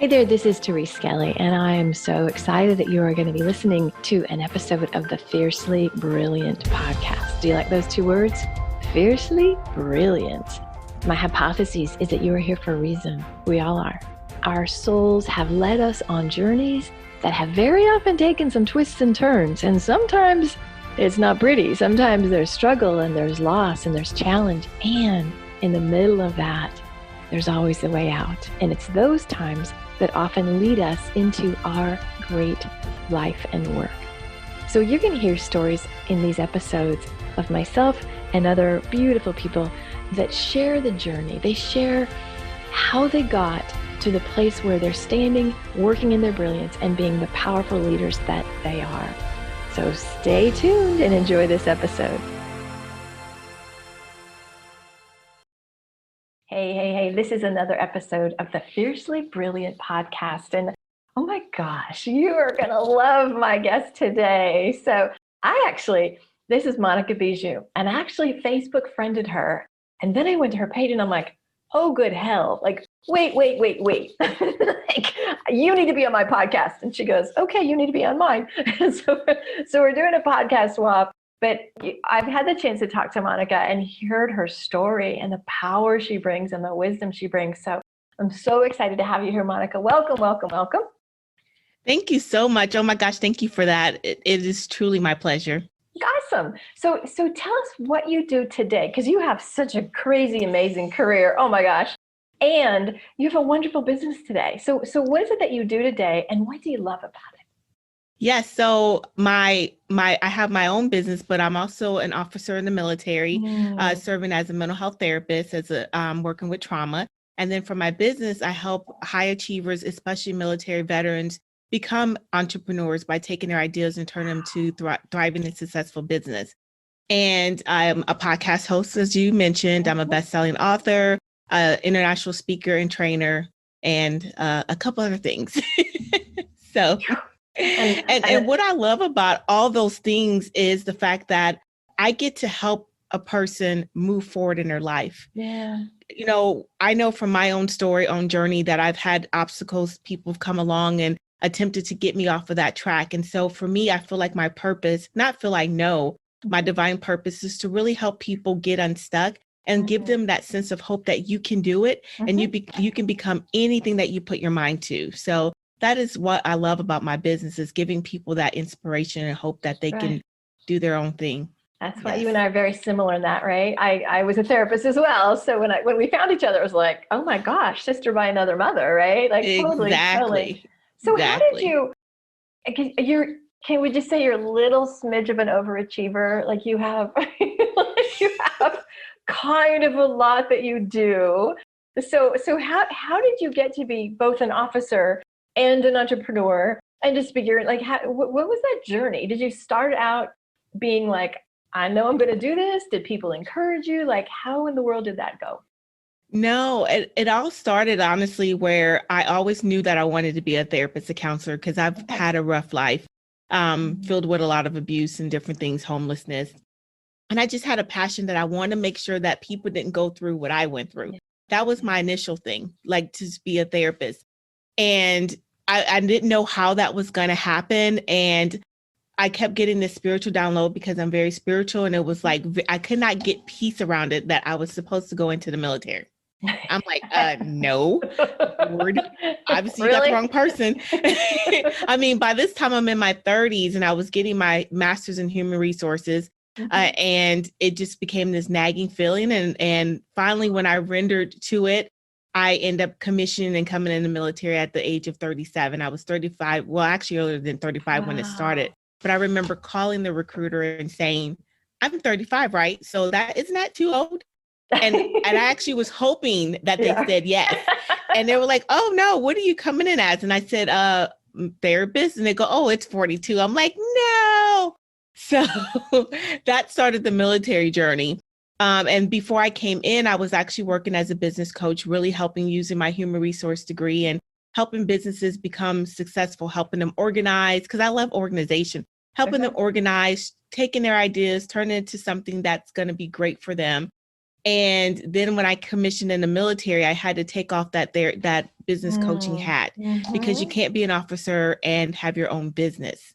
Hey there, this is Therese Skelly, and I am so excited that you are going to be listening to an episode of the Fiercely Brilliant podcast. Do you like those two words? Fiercely Brilliant. My hypothesis is that you are here for a reason. We all are. Our souls have led us on journeys that have very often taken some twists and turns, and sometimes it's not pretty. Sometimes there's struggle and there's loss and there's challenge, and in the middle of that, there's always a way out. And it's those times that often lead us into our great life and work. So you're going to hear stories in these episodes of myself and other beautiful people that share the journey. They share how they got to the place where they're standing, working in their brilliance, and being the powerful leaders that they are. So stay tuned and enjoy this episode. Hey, this is another episode of the Fiercely Brilliant podcast. And oh my gosh, you are going to love my guest today. So this is Monica Bijoux, and I actually Facebook friended her. And then I went to her page and I'm like, oh, good hell. Like, wait. Like, you need to be on my podcast. And she goes, okay, you need to be on mine. And so we're doing a podcast swap. But I've had the chance to talk to Monica and heard her story and the power she brings and the wisdom she brings. So I'm so excited to have you here, Monica. Welcome. Thank you so much. Oh my gosh, thank you for that. It is truly my pleasure. Awesome. So tell us what you do today, because you have such a crazy, amazing career. Oh my gosh. And you have a wonderful business today. So what is it that you do today, and what do you love about it? Yes. So I have my own business, but I'm also an officer in the military, serving as a mental health therapist, working with trauma. And then for my business, I help high achievers, especially military veterans, become entrepreneurs by taking their ideas and turning them to thriving and successful business. And I'm a podcast host, as you mentioned. I'm a best-selling author, international speaker and trainer, and a couple other things. So. And what I love about all those things is the fact that I get to help a person move forward in their life. Yeah. You know, I know from my own journey that I've had obstacles. People have come along and attempted to get me off of that track. And so for me, I feel like my purpose, my divine purpose is to really help people get unstuck and give them that sense of hope that you can do it and you can become anything that you put your mind to. So that is what I love about my business, is giving people that inspiration and hope that they can do their own thing. That's why you and I are very similar in that, right? I was a therapist as well. So when we found each other, it was like, oh my gosh, sister by another mother, right? Like totally. So how did you, can we just say you're a little smidge of an overachiever? Like you have kind of a lot that you do. So how did you get to be both an officer and an entrepreneur, and just figure like, what was that journey? Did you start out being like, I know I'm going to do this? Did people encourage you? Like, how in the world did that go? No, it all started honestly where I always knew that I wanted to be a therapist, a counselor, because I've had a rough life, filled with a lot of abuse and different things, homelessness. And I just had a passion that I wanted to make sure that people didn't go through what I went through. That was my initial thing, like to be a therapist. And I didn't know how that was going to happen. And I kept getting this spiritual download because I'm very spiritual. And it was like, I could not get peace around it that I was supposed to go into the military. I'm like, no, Lord, obviously you got the wrong person. I mean, by this time I'm in my 30s and I was getting my master's in human resources. And it just became this nagging feeling. And finally, when I rendered to it, I end up commissioning and coming in the military at the age of 37. I was 35. Well, actually earlier than 35 when it started. But I remember calling the recruiter and saying, I'm 35, right? So isn't that too old? And I actually was hoping that they said yes. And they were like, oh no, what are you coming in as? And I said, therapist. And they go, oh, it's 42. I'm like, no. So that started the military journey. And before I came in, I was actually working as a business coach, really helping using my human resource degree and helping businesses become successful, helping them organize, because I love organization, helping them organize, taking their ideas, turning it into something that's going to be great for them. And then when I commissioned in the military, I had to take off that business coaching hat because you can't be an officer and have your own business.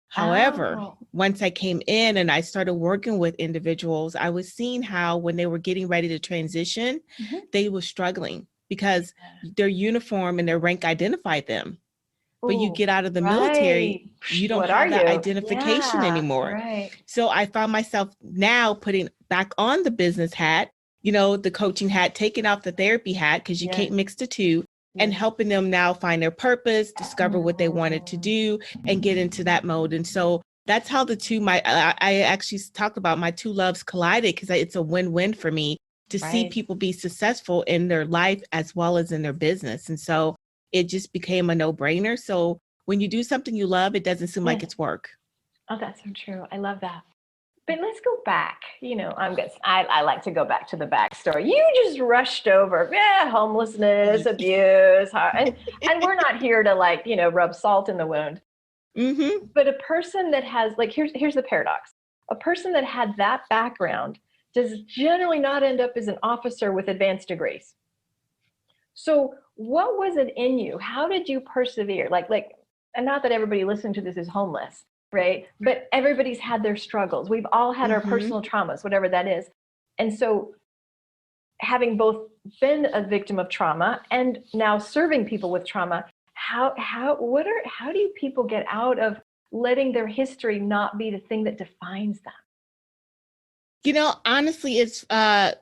However, once I came in and I started working with individuals, I was seeing how when they were getting ready to transition, they were struggling because their uniform and their rank identified them. But you get out of the military, you don't have that identification anymore. Right. So I found myself now putting back on the business hat, the coaching hat, taking off the therapy hat because you can't mix the two, and helping them now find their purpose, discover what they wanted to do, and get into that mode. And so that's how I actually talk about my two loves collided, because it's a win-win for me to see people be successful in their life as well as in their business. And so it just became a no-brainer. So when you do something you love, it doesn't seem like it's work. Oh, that's so true. I love that. But let's go back. I like to go back to the backstory. You just rushed over, homelessness, abuse, and we're not here to rub salt in the wound. But a person that has here's the paradox. A person that had that background does generally not end up as an officer with advanced degrees. So what was it in you? How did you persevere? And not that everybody listening to this is homeless, right? But everybody's had their struggles. We've all had our personal traumas, whatever that is. And so having both been a victim of trauma and now serving people with trauma, how do you people get out of letting their history not be the thing that defines them? Honestly, it's I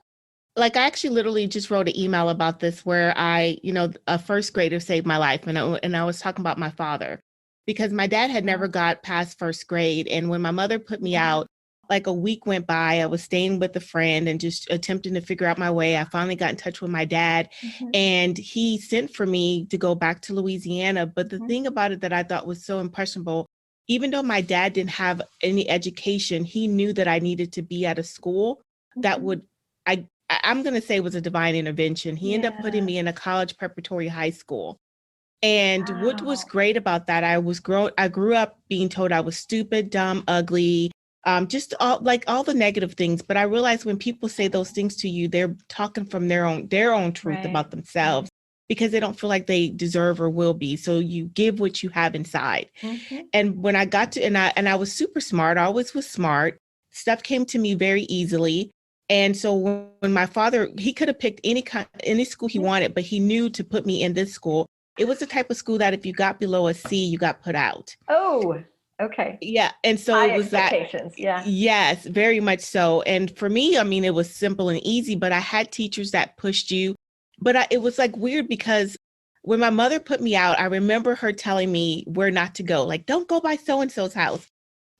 actually literally just wrote an email about this where a first grader saved my life. And I was talking about my father, because my dad had never got past first grade. And when my mother put me out, a week went by, I was staying with a friend and just attempting to figure out my way. I finally got in touch with my dad, and he sent for me to go back to Louisiana. But the thing about it that I thought was so impressionable, even though my dad didn't have any education, he knew that I needed to be at a school that would, I'm going to say, was a divine intervention. He ended up putting me in a college preparatory high school. And what was great about that, I grew up being told I was stupid, dumb, ugly, just all the negative things. But I realized when people say those things to you, they're talking from their own truth about themselves, because they don't feel like they deserve or will be. So you give what you have inside. And when I got to, and I was super smart, I always was smart. Stuff came to me very easily. And so when my father, he could have picked any school he wanted, but he knew to put me in this school. It was the type of school that if you got below a C, you got put out. Oh, okay. Yeah. And so High it was expectations. that. Yes, very much so. And for me, it was simple and easy, but I had teachers that pushed you. But it was weird, because when my mother put me out, I remember her telling me where not to go. Don't go by so-and-so's house.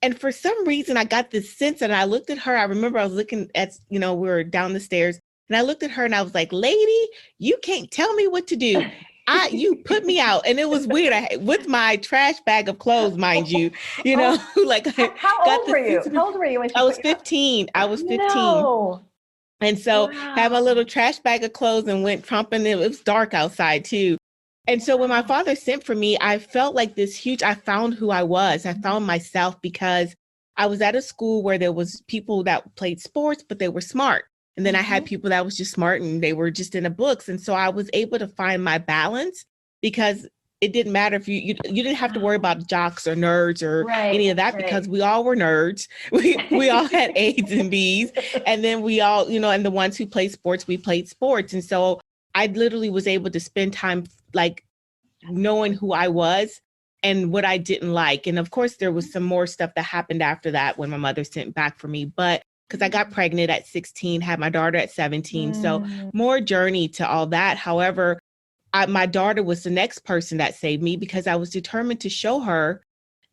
And for some reason, I got this sense, and I looked at her. I remember I was looking at, we were down the stairs, and I looked at her and I was like, lady, you can't tell me what to do. You put me out. And it was weird. With my trash bag of clothes, mind you, How old were you? How old were you when she I was 15. I was 15. No. And so had my little trash bag of clothes and went tromping. It was dark outside too. And so when my father sent for me, I felt like I found who I was. I found myself, because I was at a school where there was people that played sports, but they were smart. And then I had people that was just smart and they were just in the books. And so I was able to find my balance, because it didn't matter if you didn't have to worry about jocks or nerds or any of that, because we all were nerds. We all had A's and B's. And then we all, and the ones who played sports, we played sports. And so I literally was able to spend time knowing who I was and what I didn't like. And of course, there was some more stuff that happened after that when my mother sent back for me. But because I got pregnant at 16, had my daughter at 17. So more journey to all that. However, my daughter was the next person that saved me, because I was determined to show her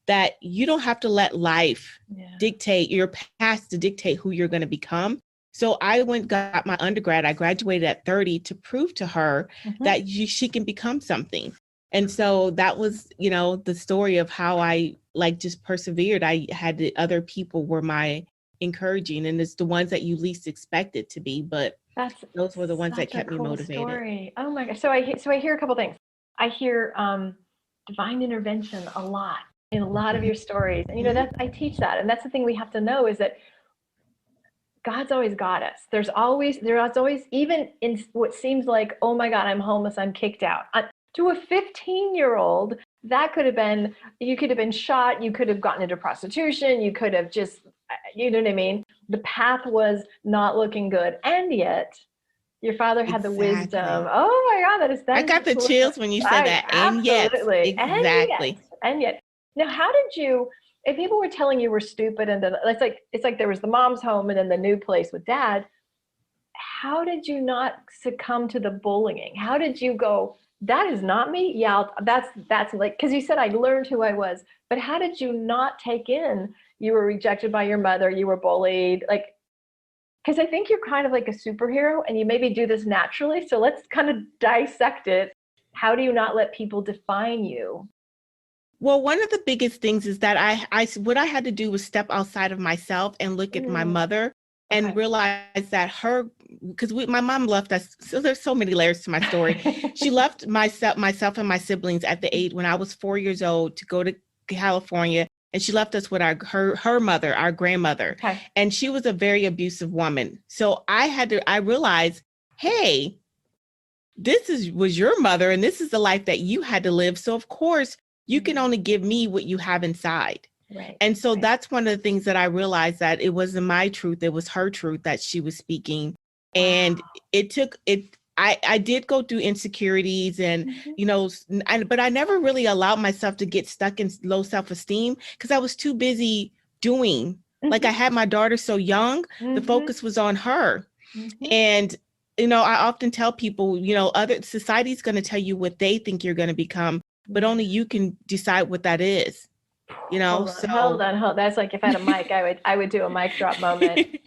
that you don't have to let life dictate your past to dictate who you're going to become. So I got my undergrad. I graduated at 30 to prove to her that she can become something. And so that was, the story of how I just persevered. I had the other people were my encouraging, and it's the ones that you least expect it to be, but those were the ones that kept me motivated. Story. Oh my gosh. So I hear a couple things. I hear divine intervention a lot in a lot of your stories. And that I teach that. And that's the thing we have to know, is that God's always got us. There's always, even in what seems like, oh my God, I'm homeless, I'm kicked out. To a 15-year-old, that could have been, you could have been shot, you could have gotten into prostitution, you could have just, you know what I mean? The path was not looking good. And yet, your father had the wisdom. Exactly. Oh my God, I that is got the cool. chills when you said that. And yet, Absolutely. exactly. And yet. Now, how did you, if people were telling you were stupid, and then it's like there was the mom's home and then the new place with dad, how did you not succumb to the bullying? How did you go, that is not me? Yeah, that's like, because you said I learned who I was, but how did you not take in, you were rejected by your mother, you were bullied, like, because I think you're kind of like a superhero and you maybe do this naturally. So let's kind of dissect it. How do you not let people define you? Well, one of the biggest things is that what I had to do was step outside of myself and look at my mother and Okay. realize that because my mom left us. So there's so many layers to my story. She left myself and my siblings at the age when I was 4 years old to go to California. And she left us with her mother, our grandmother. Okay. And she was a very abusive woman. So I realized, hey, was your mother and this is the life that you had to live. So of course, you can only give me what you have inside. Right. And so that's one of the things that I realized, that it wasn't my truth. It was her truth that she was speaking. Wow. And I did go through insecurities and, but I never really allowed myself to get stuck in low self-esteem because I was too busy doing. Like I had my daughter so young, the focus was on her. And, I often tell people, other society's going to tell you what they think you're going to become, but only you can decide what that is. Hold on. That's like if I had a mic, I would do a mic drop moment.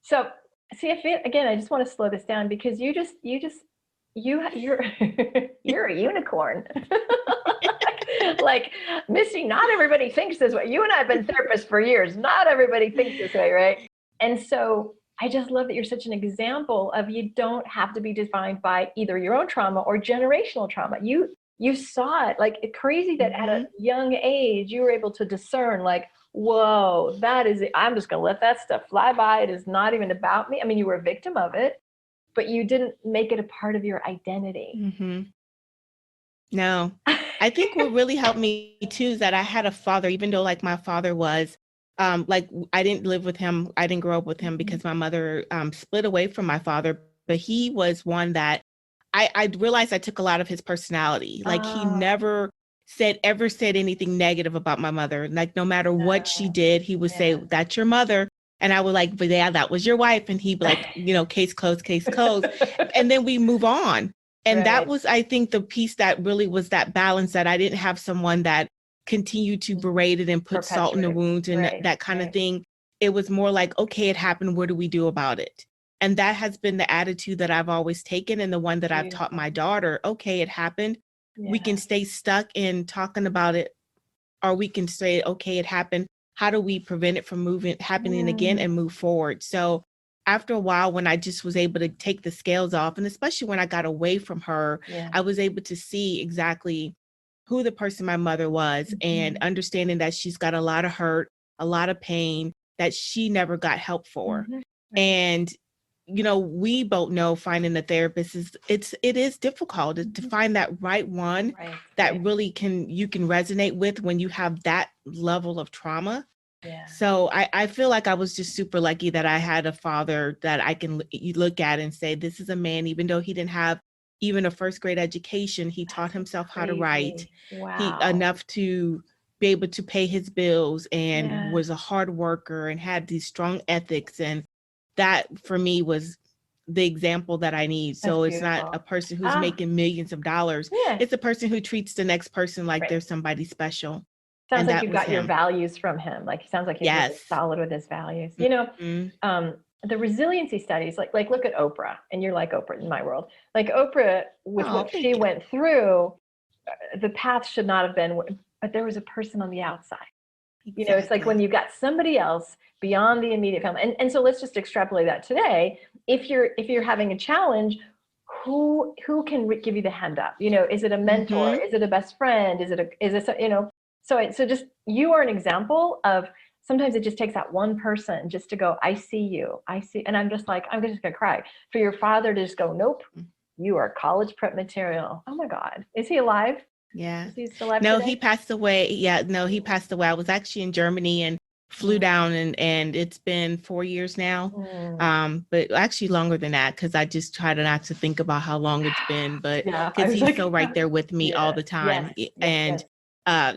So see, I just want to slow this down because you're you're a unicorn. Like Misty, not everybody thinks this way. You and I have been therapists for years. Not everybody thinks this way, right? And so I just love that you're such an example of you don't have to be defined by either your own trauma or generational trauma. You saw it, like it's crazy that at a young age, you were able to discern like, whoa, that is it. I'm just going to let that stuff fly by. It is not even about me. I mean, you were a victim of it, but you didn't make it a part of your identity. No, I think what really helped me too is that I had a father, even though like my father was, like I didn't live with him. I didn't grow up with him because my mother split away from my father, but he was one that I realized I took a lot of his personality. Like he never ever said anything negative about my mother. Like no matter what she did, he would say, that's your mother. And I would like, but yeah, that was your wife. And he'd be like, case closed, case closed. And then we move on. And that was, I think, the piece that really was that balance, that I didn't have someone that continued to berate it and put salt in the wounds and that kind of thing. It was more like, okay, it happened. What do we do about it? And that has been the attitude that I've always taken, and the one that I've taught my daughter. Okay, it happened. Yeah. We can stay stuck in talking about it, or we can say, okay, it happened. How do we prevent it from happening again and move forward? So after a while, when I just was able to take the scales off, and especially when I got away from her, I was able to see exactly who the person my mother was, and understanding that she's got a lot of hurt, a lot of pain that she never got help for. And we both know finding a therapist it is difficult to find that right one that really you can resonate with when you have that level of trauma. Yeah. So I feel like I was just super lucky that I had a father that I can look at and say, this is a man, even though he didn't have even a first grade education, he taught himself how to write. Wow. Enough to be able to pay his bills, and was a hard worker and had these strong ethics. And that for me was the example that I need. So it's not a person who's making millions of dollars. Yeah. It's a person who treats the next person like they're somebody special. Sounds like you got your values from him. Like, he sounds like he's really solid with his values. The resiliency studies, like look at Oprah, and you're like Oprah in my world. Like Oprah, with what she went through, the path should not have been, but there was a person on the outside. Exactly. It's like when you've got somebody else beyond the immediate family. And so let's just extrapolate that today. If you're having a challenge, who can give you the hand up? Is it a mentor? Is it a best friend? So just, you are an example of sometimes it just takes that one person just to go, I see you, I see. And I'm just like, I'm just gonna cry. For your father to just go, nope, you are college prep material. Oh my God. Is he alive? Yeah. Is he still alive No, today? he passed away. Yeah, no, he passed away. I was actually in Germany and flew down, and it's been 4 years now. But actually longer than that, because I just try to not to think about how long it's been, but because he's like, so right there with me all the time. And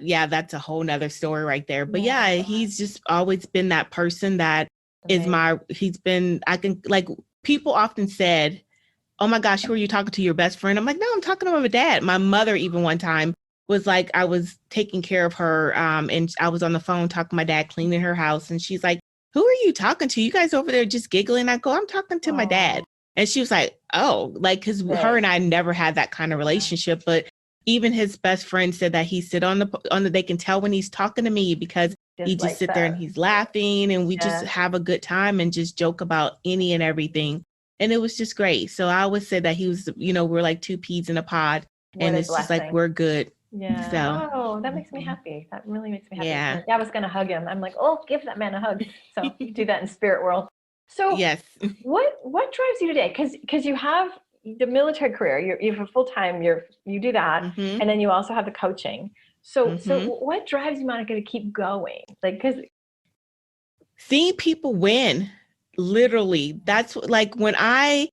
yeah, that's a whole nother story right there. But yeah, he's just always been that person that is he's been, I can, like, people often said, oh my gosh, who are you talking to? Your best friend? I'm like, no, I'm talking to my dad. My mother even one time was like, I was taking care of her, and I was on the phone talking to my dad, cleaning her house. And she's like, who are you talking to? You guys over there just giggling? I go, I'm talking to my dad. And she was like, oh, like, because her and I never had that kind of relationship. But even his best friend said that he sit on the, they can tell when he's talking to me because he just sit there and he's laughing and we just have a good time and just joke about any and everything. And it was just great. So I always said that he was, we're like two peas in a pod, and it's just like, we're good. Yeah. So, oh, that makes me happy. That really makes me happy. Yeah. I was going to hug him. I'm like, oh, give that man a hug. So do that in spirit world. So yes. What drives you today? Because you have the military career, you have a full-time, you do that. And then you also have the coaching. So what drives you, Monica, to keep going? Like, because seeing people win. Literally, that's like when I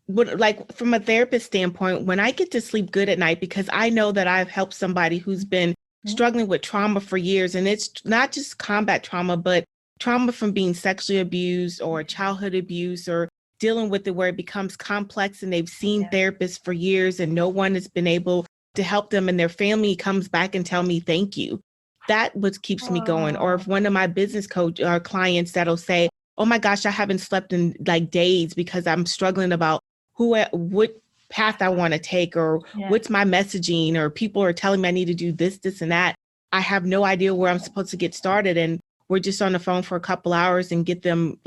would, like, from a therapist standpoint, when I get to sleep good at night, because I know that I've helped somebody who's been struggling with trauma for years. And it's not just combat trauma, but trauma from being sexually abused or childhood abuse or dealing with it where it becomes complex and they've seen therapists for years and no one has been able to help them, and their family comes back and tell me thank you. That what keeps me going. Or if one of my business coach or clients that'll say, oh my gosh, I haven't slept in like days because I'm struggling about what path I want to take, or what's my messaging, or people are telling me I need to do this, this, and that. I have no idea where I'm supposed to get started. And we're just on the phone for a couple hours and get them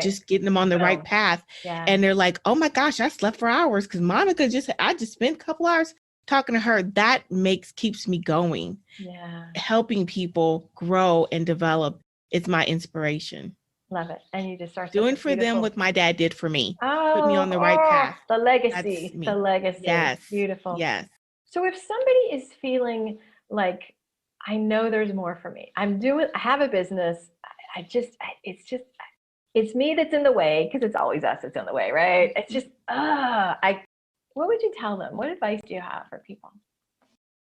just getting them on the right path. And they're like, oh my gosh, I slept for hours because Monica I just spent a couple hours talking to her. That keeps me going. Helping people grow and develop is my inspiration. Love it. And you just start doing for them what my dad did for me. Put me on the right path. The legacy. The legacy. Yes. Beautiful. Yes. So if somebody is feeling like, I know there's more for me, I have a business, it's me that's in the way, because it's always us that's in the way, right? It's just, what would you tell them? What advice do you have for people?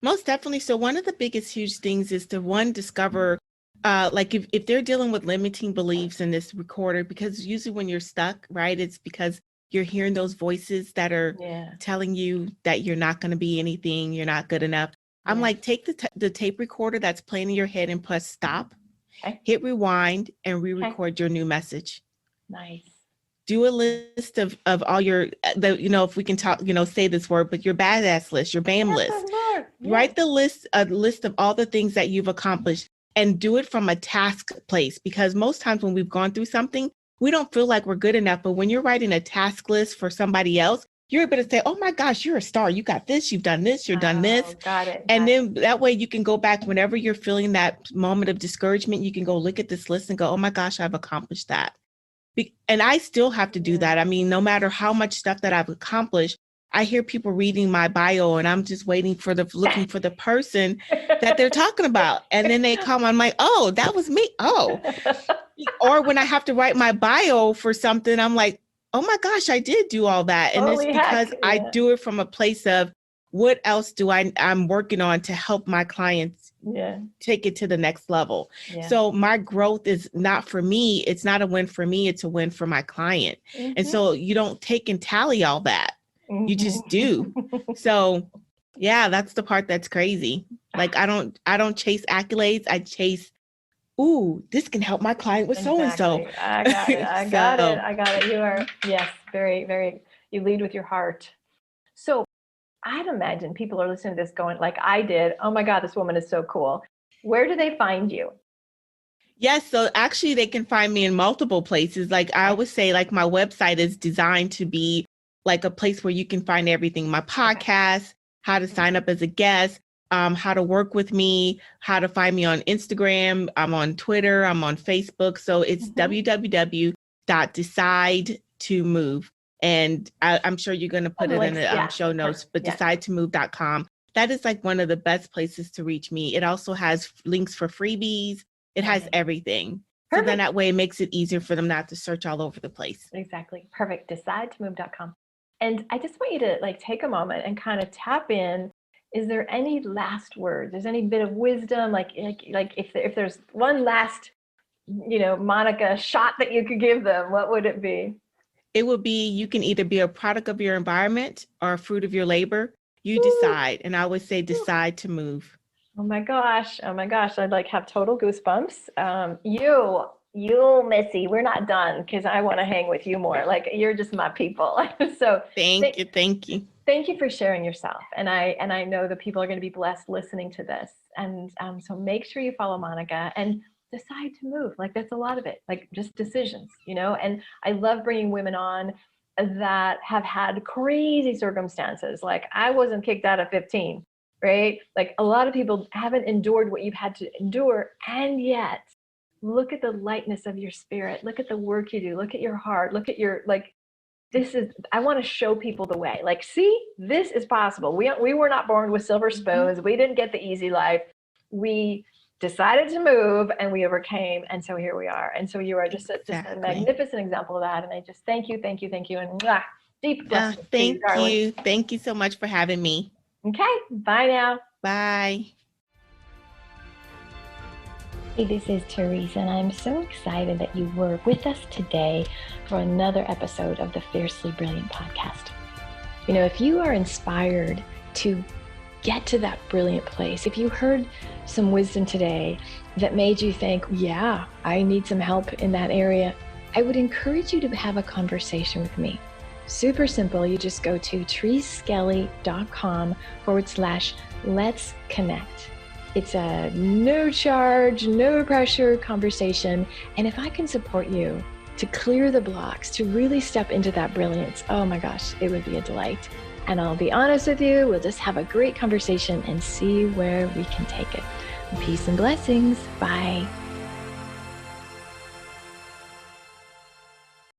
Most definitely. So one of the biggest, huge things is to discover, like if they're dealing with limiting beliefs in this recorder, because usually when you're stuck, right, it's because you're hearing those voices that are telling you that you're not going to be anything, you're not good enough. I'm like, take the tape recorder that's playing in your head and press stop, hit rewind, and re-record your new message. Nice. Do a list of all your, if we can talk, say this word, but your badass list, your BAM list. Write a list of all the things that you've accomplished, and do it from a task place, because most times when we've gone through something, we don't feel like we're good enough. But when you're writing a task list for somebody else, you're able to say, oh my gosh, you're a star. You got this, you've done this, you've done this. Got it. And then that way you can go back whenever you're feeling that moment of discouragement, you can go look at this list and go, oh my gosh, I've accomplished that. And I still have to do that. I mean, no matter how much stuff that I've accomplished, I hear people reading my bio and I'm just looking for the person that they're talking about. And then they come, I'm like, oh, that was me. Oh, or when I have to write my bio for something, I'm like, oh my gosh, I did do all that. And it's because I do it from a place of what else I'm working on to help my clients take it to the next level. So my growth is not for me. It's not a win for me. It's a win for my client. And so you don't take and tally all that. You just do. So yeah, that's the part that's crazy. Like I don't chase accolades. I chase, ooh, this can help my client with so-and-so. I got it. I got it. You are, yes, very, very, you lead with your heart. So I'd imagine people are listening to this going like I did, oh my God, this woman is so cool. Where do they find you? Yes, so actually they can find me in multiple places. Like I always say, like my website is designed to be like a place where you can find everything. My podcast, how to sign up as a guest. how to work with me, how to find me on Instagram. I'm on Twitter. I'm on Facebook. So it's www.decide2move. And I'm sure you're going to put it in the show notes, but decide2move.com. That is like one of the best places to reach me. It also has links for freebies. It has everything. Perfect. So then that way it makes it easier for them not to search all over the place. Exactly. Perfect. Decide2move.com. And I just want you to like take a moment and kind of tap in. Is there any last words? Is any bit of wisdom? Like if there's one last, Monica shot that you could give them, what would it be? It would be, you can either be a product of your environment or a fruit of your labor. You decide. And I always say, decide to move. Oh my gosh. I'd like have total goosebumps. You, Missy, we're not done because I want to hang with you more. Like you're just my people. So thank you. Thank you for sharing yourself. And I know that people are going to be blessed listening to this. And so make sure you follow Monica and decide to move. Like that's a lot of it, like just decisions, and I love bringing women on that have had crazy circumstances. Like I wasn't kicked out at 15, right? Like a lot of people haven't endured what you've had to endure. And yet look at the lightness of your spirit. Look at the work you do. Look at your heart. Look at your, I want to show people the way. Like, see, this is possible. We were not born with silver spoons. We didn't get the easy life. We decided to move and we overcame. And so here we are. And so you are just a magnificent example of that. And I just thank you. And deep blessings. Thank you. Thank you so much for having me. Okay. Bye now. Bye. Hey, this is Therese, and I'm so excited that you were with us today for another episode of the Fiercely Brilliant podcast. If you are inspired to get to that brilliant place, if you heard some wisdom today that made you think, yeah, I need some help in that area, I would encourage you to have a conversation with me. Super simple. You just go to thereseskelly.com/let's connect. It's a no charge, no pressure conversation. And if I can support you to clear the blocks, to really step into that brilliance, oh my gosh, it would be a delight. And I'll be honest with you, we'll just have a great conversation and see where we can take it. Peace and blessings. Bye.